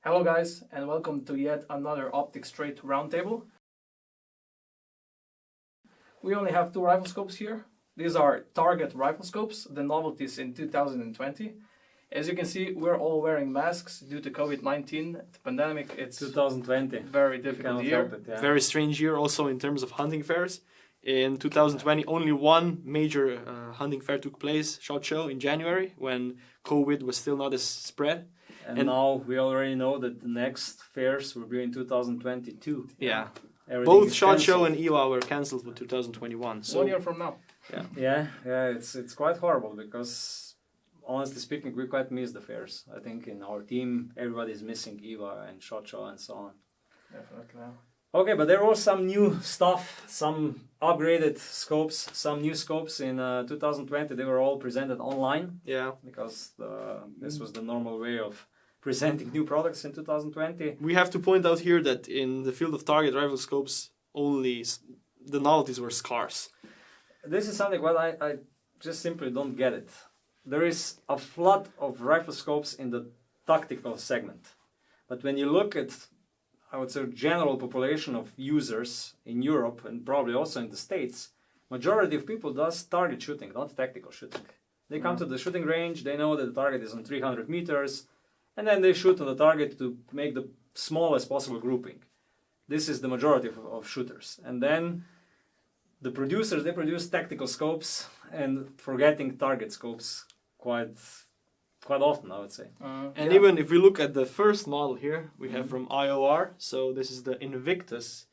Hello guys, and welcome to yet another Optics Straight Roundtable. We only have two Riflescopes here. These are Target Riflescopes, the novelties in 2020. As you can see, we're all wearing masks due to COVID-19, the pandemic. It's 2020. Very difficult year. Very strange year also in terms of hunting fairs. In 2020, only one major hunting fair took place, SHOT Show, in January, when COVID was still not as spread. And now we already know that the next fairs will be in 2022. Yeah. Everything Both is SHOT Show cancelled. and IOR were cancelled for 2021. So 1 year from now. Yeah, it's quite horrible because, honestly speaking, we quite miss the fairs. I think in our team, everybody's missing IOR and SHOT Show and so on. Definitely. Okay, but there was some new stuff, some upgraded scopes, some new scopes in 2020. They were all presented online. Yeah. Because this was the normal way of presenting new products in 2020. We have to point out here that in the field of target riflescopes, only the novelties were scarce. This is something what I just simply don't get it. There is a flood of riflescopes in the tactical segment. But when you look at, I would say, general population of users in Europe and probably also in the States, majority of people does target shooting, not tactical shooting. They come to the shooting range, they know that the target is on 300 meters, and then they shoot on the target to make the smallest possible grouping. This is the majority of shooters. And then the producers, they produce tactical scopes and forgetting target scopes quite often, I would say. And even if we look at the first model here, we have from IOR, so this is the Invictus.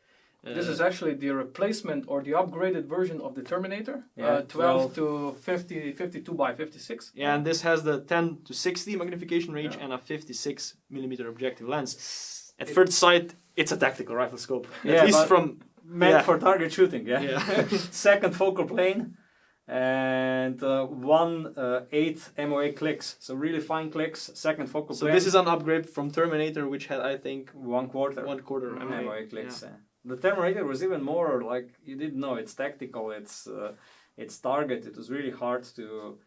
This is actually the replacement or the upgraded version of the Terminator, Yeah, 12 to 50, 52 by 56. Yeah, and this has the 10 to 60 magnification range and a 56 millimeter objective lens. At first sight, it's a tactical rifle scope. Yeah, At least from meant for target shooting, Yeah. Second focal plane and 1/8 MOA clicks, so really fine clicks. Second focal So plane. this is an upgrade from Terminator, which had, I think, 1/4 1/4 MOA clicks. The Terminator was even more like you didn't know it's tactical, it's target. It was really hard to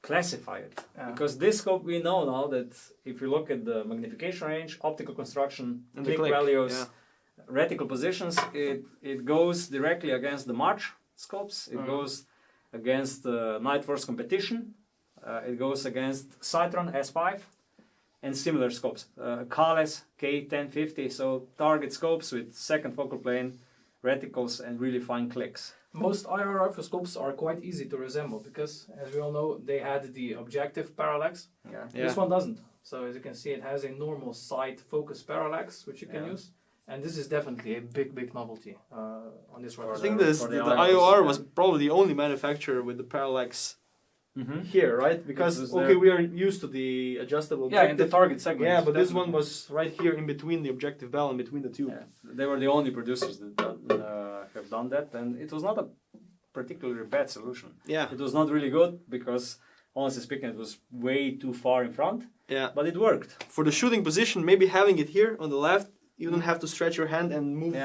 classify it because this scope we know now that if you look at the magnification range, optical construction, And click the click, values, reticle positions, it goes directly against the March scopes. It goes against Night Force competition. It goes against Sightron S3 and similar scopes. Kales K1050, so target scopes with second focal plane, reticles, and really fine clicks. Most IOR riflescopes are quite easy to resemble because, as we all know, they had the objective parallax. This one doesn't. So as you can see, it has a normal sight focus parallax, which you can use. And this is definitely a big novelty on this rifle. I think the IOR was probably the only manufacturer with the parallax here, right? Because we are used to the adjustable objective. in the target segment. Yeah, but this one was right here in between the objective bell and between the two. Yeah. They were the only producers that have done that, and it was not a particularly bad solution. Yeah. It was not really good because, honestly speaking, it was way too far in front. Yeah. But it worked. For the shooting position, maybe having it here on the left, you don't have to stretch your hand and move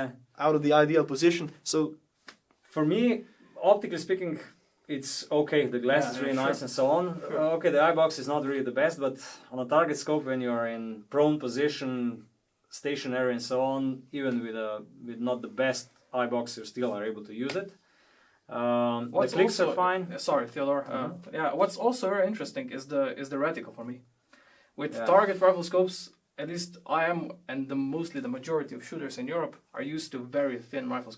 out of the ideal position. So, for me, optically speaking, it's okay. The glass is really nice and so on. Okay, the eye box is not really the best, but on a target scope, when you are in prone position, stationary and so on, even with not the best eye box, you still are able to use it. The clicks are fine. Sorry, Theodore. What's also very interesting is the reticle for me. With target riflescopes, at least I am, and mostly the majority of shooters in Europe are used to very thin rifles.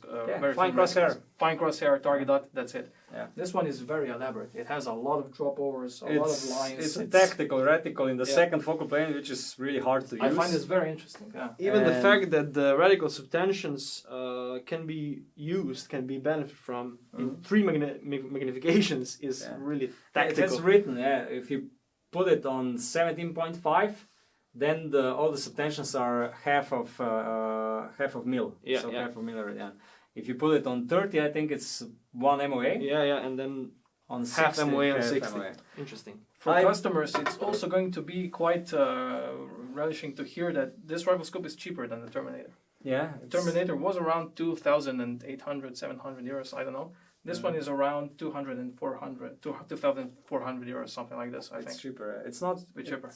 Fine crosshair. Fine crosshair, target dot, that's it. Yeah. This one is very elaborate. It has a lot of drop overs, a lot of lines. It's a tactical reticle in the second focal plane, which is really hard to use. I find this very interesting. Even the fact that the reticle subtensions can be used, can be benefited from in 3 magnifications is really tactical. It's written, if you put it on 17.5, then all the subtensions are half of mil. So half of mil. If you put it on 30, I think it's 1 MOA. And then on half 60, MOA on half 60. MOA. Interesting. For customers, it's also going to be quite relishing to hear that this riflescope is cheaper than the Terminator. Yeah. The Terminator was around 2,800, 700 euros, I don't know. This one is around 2,400 euros, something like this, I think. It's cheaper. It's not a bit cheaper.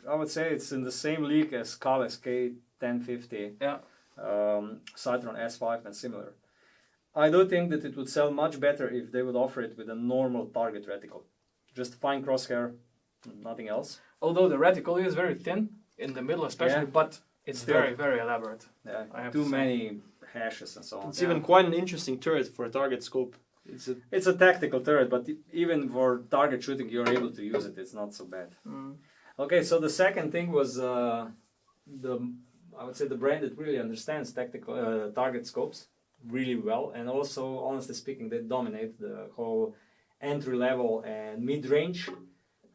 I would say it's in the same league as Kahles K1050, Yeah. Sightron S3 and similar. I do think that it would sell much better if they would offer it with a normal target reticle. Just fine crosshair, nothing else. Although the reticle is very thin, in the middle especially, Yeah. but it's Still. very, very elaborate. Yeah, I have too to say. many hashes and so on. It's even quite an interesting turret for a target scope. It's a tactical turret, but even for target shooting, you're able to use it. It's not so bad. Okay, so the second thing was I would say the brand that really understands tactical target scopes really well, and also, honestly speaking, they dominate the whole entry level and mid range.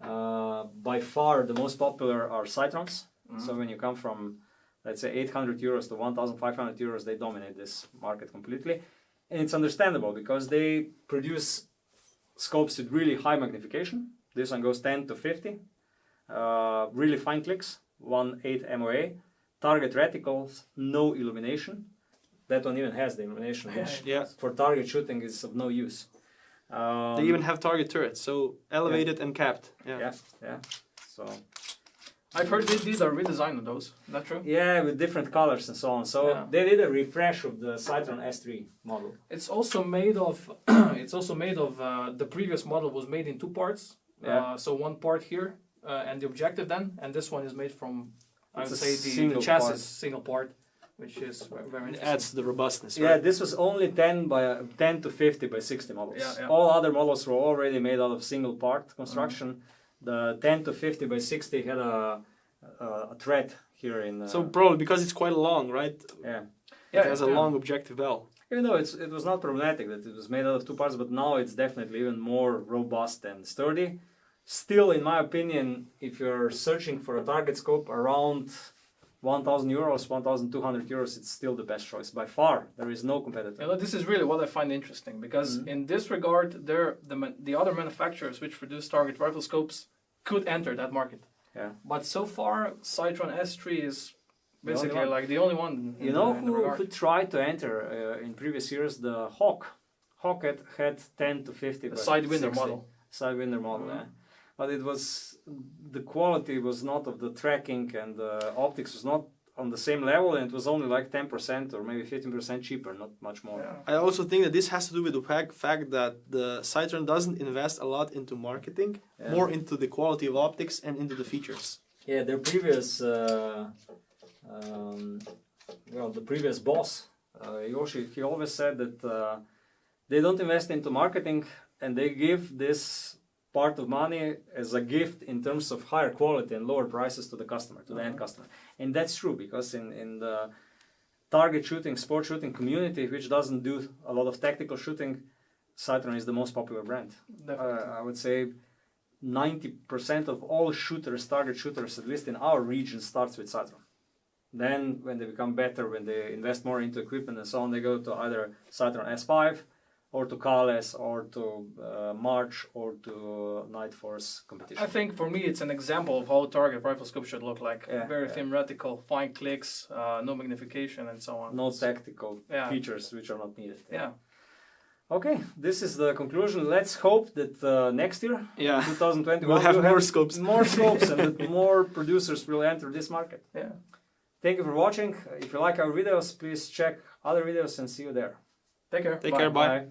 By far, the most popular are Sightrons. So when you come from, let's say, 800 euros to 1,500 euros, they dominate this market completely. And it's understandable because they produce scopes with really high magnification. This one goes 10 to 50. Really fine clicks, 1.8 MOA. Target reticles, no illumination. That one even has the illumination, which for target shooting is of no use. They even have target turrets, so elevated and capped. Yeah. So I've heard these are redesigned on those. Is that true? yeah, with different colors and so on. So they did a refresh of the Sightron S3 model. It's also made of. The previous model was made in two parts. So one part here and the objective then, and this one is made from. I would say the chassis single part, which is very interesting. It adds to the robustness. Right? Yeah, this was only 10 to 50 by 60 models. Yeah. All other models were already made out of single part construction. The 10 to 50 by 60 had a thread here in. So probably because it's quite long, right? Yeah. It has a long objective bell. Even though it was not problematic that it was made out of two parts, but now it's definitely even more robust and sturdy. Still, in my opinion, if you're searching for a target scope around 1,000 euros, 1,200 euros, it's still the best choice. By far, there is no competitor. This is really what I find interesting, because in this regard, the other manufacturers which produce target rifle scopes could enter that market. Yeah. But so far, Sightron S3 is basically like the only one. You know who tried to enter in previous years? The Hawk. Hawk had 10 to 50. The Sidewinder model. Sidewinder model, yeah. But the quality was not of the tracking, and the optics was not on the same level, and it was only like 10% or maybe 15% cheaper, not much more. I also think that this has to do with the fact that the Sightron doesn't invest a lot into marketing, more into the quality of optics and into the features. Yeah, their previous, the previous boss, Yoshi, he always said that they don't invest into marketing, and they give this part of money as a gift in terms of higher quality and lower prices to the customer, to the end customer. And that's true, because in the target shooting, sport shooting community, which doesn't do a lot of tactical shooting, Sightron is the most popular brand. I would say 90% of all shooters, target shooters, at least in our region, starts with Sightron. Then when they become better, when they invest more into equipment and so on, they go to either Sightron S3, or to Kahles, or to March, or to Night Force competition. I think for me it's an example of how a target rifle scope should look like. Very thin reticle, fine clicks, no magnification, and so on. No tactical features which are not needed. Yeah. Okay, this is the conclusion. Let's hope that next year, 2020, we'll have more scopes. More scopes, and that more producers will enter this market. Yeah. Thank you for watching. If you like our videos, please check other videos and see you there. Take care. Take care. Bye.